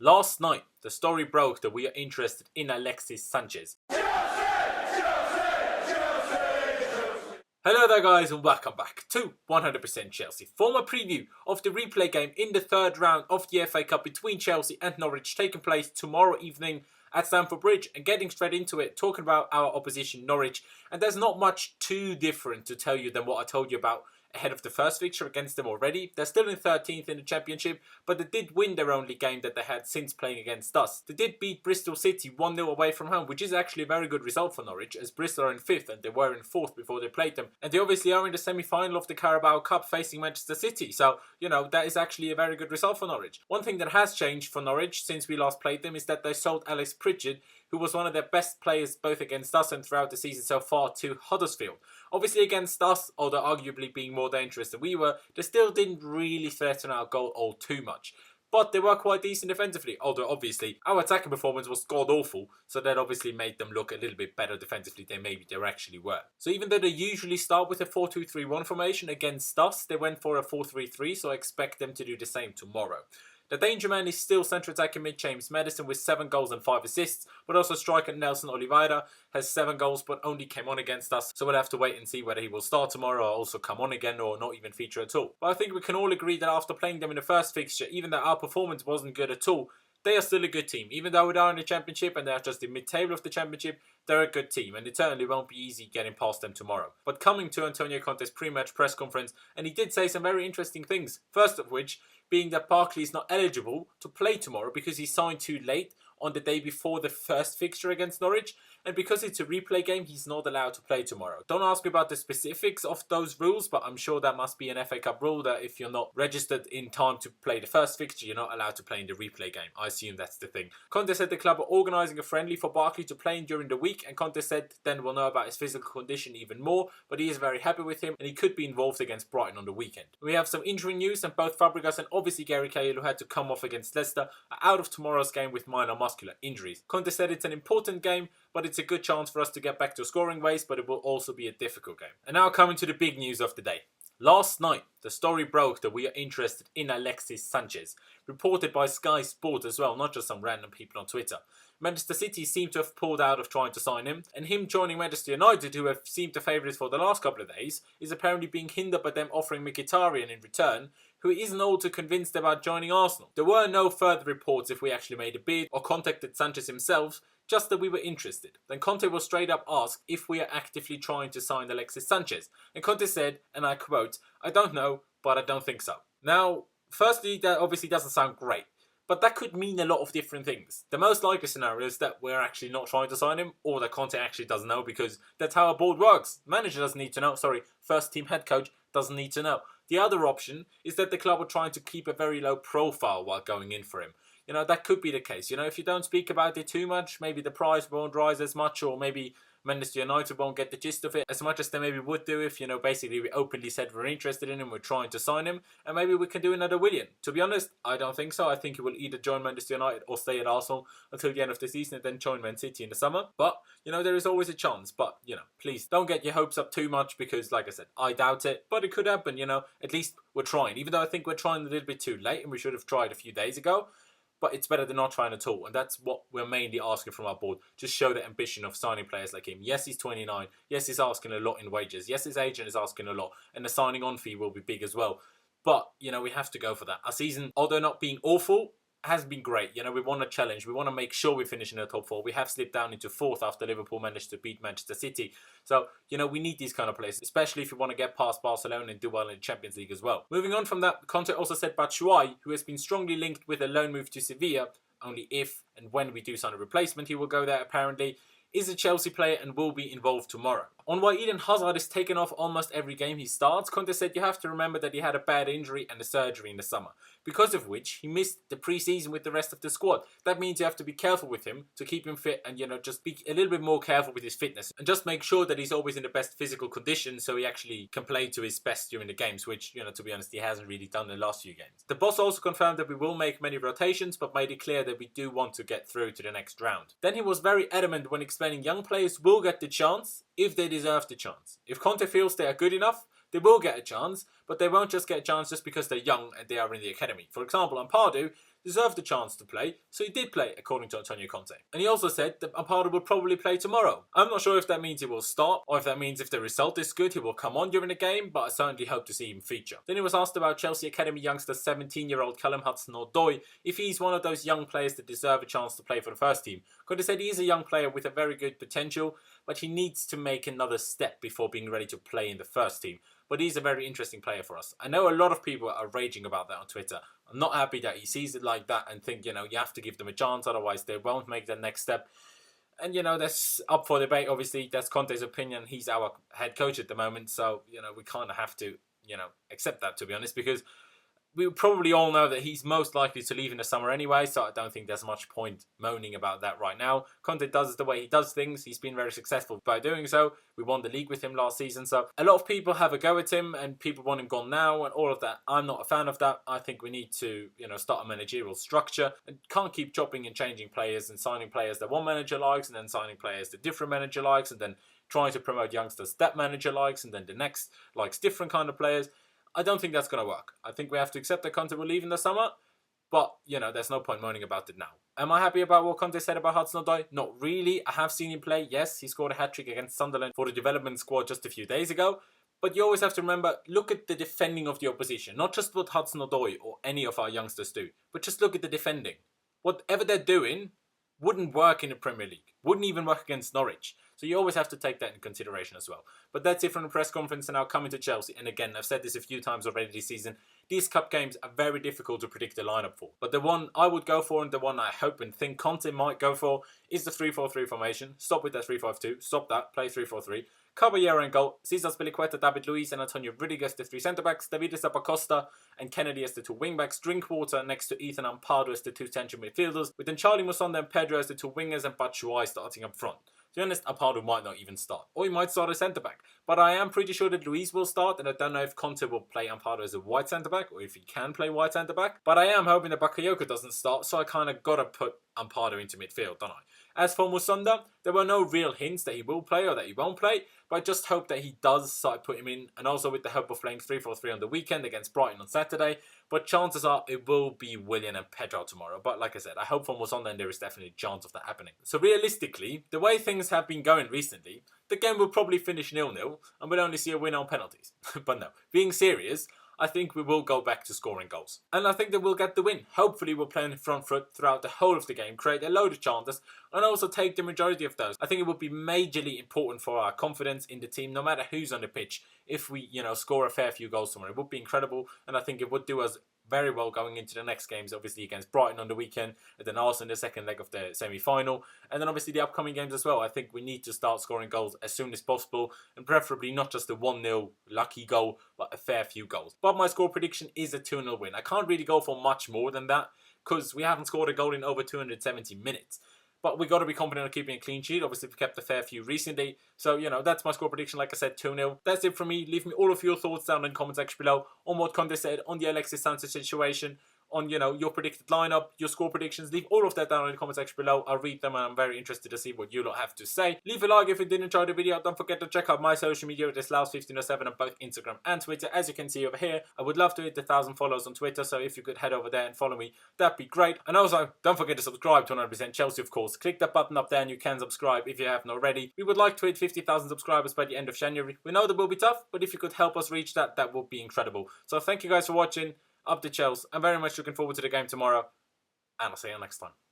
Last night, the story broke that we are interested in Alexis Sanchez. Hello there guys and welcome back to 100% Chelsea. For my preview of the replay game in the third round of the FA Cup between Chelsea and Norwich taking place tomorrow evening at Stamford Bridge, and getting straight into it, talking about our opposition Norwich. And there's not much too different to tell you than what I told you about ahead of the first fixture against them already. They're still in 13th in the Championship, but they did win their only game that they had since playing against us. They did beat Bristol City 1-0 away from home, which is actually a very good result for Norwich, as Bristol are in 5th and they were in 4th before they played them. And they obviously are in the semi-final of the Carabao Cup facing Manchester City, so, you know, that is actually a very good result for Norwich. One thing that has changed for Norwich since we last played them is that they sold Alex Pritchard, who was one of their best players both against us and throughout the season so far, to Huddersfield. Obviously against us, although arguably being more dangerous than we were, they still didn't really threaten our goal all too much. But they were quite decent defensively, although obviously our attacking performance was god-awful, so that obviously made them look a little bit better defensively than maybe they actually were. So even though they usually start with a 4-2-3-1 formation against us, they went for a 4-3-3, so I expect them to do the same tomorrow. The danger man is still central attacking mid James Maddison with 7 goals and 5 assists, but also striker Nelson Oliveira has 7 goals but only came on against us, so we'll have to wait and see whether he will start tomorrow or also come on again or not even feature at all. But I think we can all agree that after playing them in the first fixture, even though our performance wasn't good at all, they are still a good team. Even though we are in the Championship and they are just in mid-table of the Championship, they're a good team, and it certainly won't be easy getting past them tomorrow. But coming to Antonio Conte's pre-match press conference, and he did say some very interesting things. First of which being that Barkley is not eligible to play tomorrow because he signed too late on the day before the first fixture against Norwich, and because it's a replay game, he's not allowed to play tomorrow. Don't ask me about the specifics of those rules, but I'm sure that must be an FA Cup rule that if you're not registered in time to play the first fixture, you're not allowed to play in the replay game. I assume that's the thing. Conte said the club are organising a friendly for Barkley to play in during the week, and Conte said then we'll know about his physical condition even more, but he is very happy with him and he could be involved against Brighton on the weekend. We have some injury news, and both Fabregas and obviously Gary Cahill, who had to come off against Leicester, are out of tomorrow's game with minor muscular injuries. Conte said it's an important game, but it's a good chance for us to get back to scoring ways, but it will also be a difficult game. And now coming to the big news of the day. Last night, the story broke that we are interested in Alexis Sanchez, reported by Sky Sport as well, not just some random people on Twitter. Manchester City seem to have pulled out of trying to sign him, and him joining Manchester United, who have seemed the favourites for the last couple of days, is apparently being hindered by them offering Mkhitaryan in return, who isn't all too convinced about joining Arsenal. There were no further reports if we actually made a bid or contacted Sanchez himself, just that we were interested. Then Conte was straight up asked if we are actively trying to sign Alexis Sanchez. And Conte said, and I quote, "I don't know, but I don't think so." Now, firstly, that obviously doesn't sound great, but that could mean a lot of different things. The most likely scenario is that we're actually not trying to sign him, or that Conte actually doesn't know, because that's how a board works. Manager doesn't need to know, first team head coach doesn't need to know. The other option is that the club are trying to keep a very low profile while going in for him. You know, that could be the case. You know, if you don't speak about it too much, maybe the price won't rise as much, or maybe Manchester United won't get the gist of it as much as they maybe would do if, you know, basically we openly said we're interested in him, we're trying to sign him, and maybe we can do another Willian. To be honest, I don't think so. I think he will either join Manchester United or stay at Arsenal until the end of the season and then join Man City in the summer. But, you know, there is always a chance. But, you know, please don't get your hopes up too much because, like I said, I doubt it. But it could happen, you know. At least we're trying. Even though I think we're trying a little bit too late and we should have tried a few days ago. But it's better than not trying at all. And that's what we're mainly asking from our board. Just show the ambition of signing players like him. Yes, he's 29. Yes, he's asking a lot in wages. Yes, his agent is asking a lot. And the signing on fee will be big as well. But, you know, we have to go for that. Our season, although not being awful, has been great. You know, we want a challenge. We want to make sure we finish in the top 4. We have slipped down into 4th after Liverpool managed to beat Manchester City. So, you know, we need these kind of players, especially if we want to get past Barcelona and do well in the Champions League as well. Moving on from that, Conte also said Batshuayi, who has been strongly linked with a loan move to Sevilla, only if and when we do sign a replacement, he will go there apparently, is a Chelsea player and will be involved tomorrow. On why Eden Hazard is taken off almost every game he starts, Conte said you have to remember that he had a bad injury and a surgery in the summer, because of which he missed the pre-season with the rest of the squad. That means you have to be careful with him to keep him fit and, you know, just be a little bit more careful with his fitness and just make sure that he's always in the best physical condition so he actually can play to his best during the games, which, you know, to be honest, he hasn't really done in the last few games. The boss also confirmed that we will make many rotations, but made it clear that we do want to get through to the next round. Then he was very adamant when explaining young players will get the chance if they deserve the chance. If Conte feels they are good enough, they will get a chance, but they won't just get a chance just because they're young and they are in the academy. For example, on Pardew, deserved the chance to play, so he did play, according to Antonio Conte. And he also said that Ampadu will probably play tomorrow. I'm not sure if that means he will start, or if that means if the result is good, he will come on during the game, but I certainly hope to see him feature. Then he was asked about Chelsea Academy youngster 17-year-old Callum Hudson-Odoi, if he's one of those young players that deserve a chance to play for the first team. Conte said he is a young player with a very good potential, but he needs to make another step before being ready to play in the first team. But he's a very interesting player for us. I know a lot of people are raging about that on Twitter. I'm not happy that he sees it like that and think, you have to give them a chance, otherwise they won't make the next step. And, that's up for debate. Obviously, that's Conte's opinion. He's our head coach at the moment, so, we kind of have to, accept that, to be honest, because we probably all know that he's most likely to leave in the summer anyway, so I don't think there's much point moaning about that right now. Conte does it the way he does things. He's been very successful by doing so. We won the league with him last season, so a lot of people have a go at him and people want him gone now and all of that. I'm not a fan of that. I think we need to, start a managerial structure and can't keep chopping and changing players and signing players that one manager likes and then signing players that different manager likes and then trying to promote youngsters that manager likes and then the next likes different kind of players. I don't think that's going to work. I think we have to accept that Conte will leave in the summer, but, there's no point moaning about it now. Am I happy about what Conte said about Hudson-Odoi? Not really. I have seen him play. Yes, he scored a hat-trick against Sunderland for the development squad just a few days ago, but you always have to remember, look at the defending of the opposition, not just what Hudson-Odoi or any of our youngsters do, but just look at the defending. Whatever they're doing wouldn't work in the Premier League, wouldn't even work against Norwich. So you always have to take that into consideration as well. But that's it from the press conference, and now coming to Chelsea. And again, I've said this a few times already this season, these cup games are very difficult to predict the lineup for. But the one I would go for, and the one I hope and think Conte might go for, is the 3-4-3 formation. Stop with that 3-5-2. Stop that. Play 3-4-3. Caballero in goal. Cesar Spilicueta, David Luiz and Antonio Rudiger as the three centre-backs. David Zapacosta and Kennedy as the two wing-backs. Drinkwater next to Ethan Ampadu as the two central midfielders. With then Charlie Musonda and Pedro as the two wingers and Batshuayi starting up front. To be honest, Ampadu might not even start. Or he might start as centre-back. But I am pretty sure that Luiz will start, and I don't know if Conte will play Ampadu as a wide centre-back, or if he can play wide centre-back. But I am hoping that Bakayoko doesn't start, so I kind of got to put Ampadu into midfield, don't I? As for Musonda, there were no real hints that he will play or that he won't play, but I just hope that he does, so I put him in, and also with the hope of playing 3-4-3 on the weekend against Brighton on Saturday. But chances are it will be Willian and Pedro tomorrow. But like I said, I hope for Musonda, and there is definitely a chance of that happening. So realistically, the way things have been going recently, the game will probably finish 0-0, and we'll only see a win on penalties. But no, being serious, I think we will go back to scoring goals. And I think that we'll get the win. Hopefully we'll play in front foot throughout the whole of the game, create a load of chances, and also take the majority of those. I think it would be majorly important for our confidence in the team, no matter who's on the pitch, if we, score a fair few goals tomorrow. It would be incredible, and I think it would do us very well going into the next games, obviously against Brighton on the weekend, and then also in the second leg of the semi-final, and then obviously the upcoming games as well. I think we need to start scoring goals as soon as possible, and preferably not just a 1-0 lucky goal, but a fair few goals. But my score prediction is a 2-0 win. I can't really go for much more than that, because we haven't scored a goal in over 270 minutes. But we've got to be confident of keeping a clean sheet. Obviously, we've kept a fair few recently. So, that's my score prediction. Like I said, 2-0. That's it from me. Leave me all of your thoughts down in the comment section below on what Conte said, on the Alexis Sanchez situation, on, your predicted lineup, your score predictions. Leave all of that down in the comment section below. I'll read them and I'm very interested to see what you lot have to say. Leave a like if you did enjoy the video. Don't forget to check out my social media. It is Laos1507 on both Instagram and Twitter. As you can see over here, I would love to hit the 1,000 followers on Twitter. So if you could head over there and follow me, that'd be great. And also, don't forget to subscribe to 100% Chelsea, of course. Click that button up there and you can subscribe if you haven't already. We would like to hit 50,000 subscribers by the end of January. We know that will be tough, but if you could help us reach that, that would be incredible. So thank you guys for watching. Up to Chelsea. I'm very much looking forward to the game tomorrow, and I'll see you next time.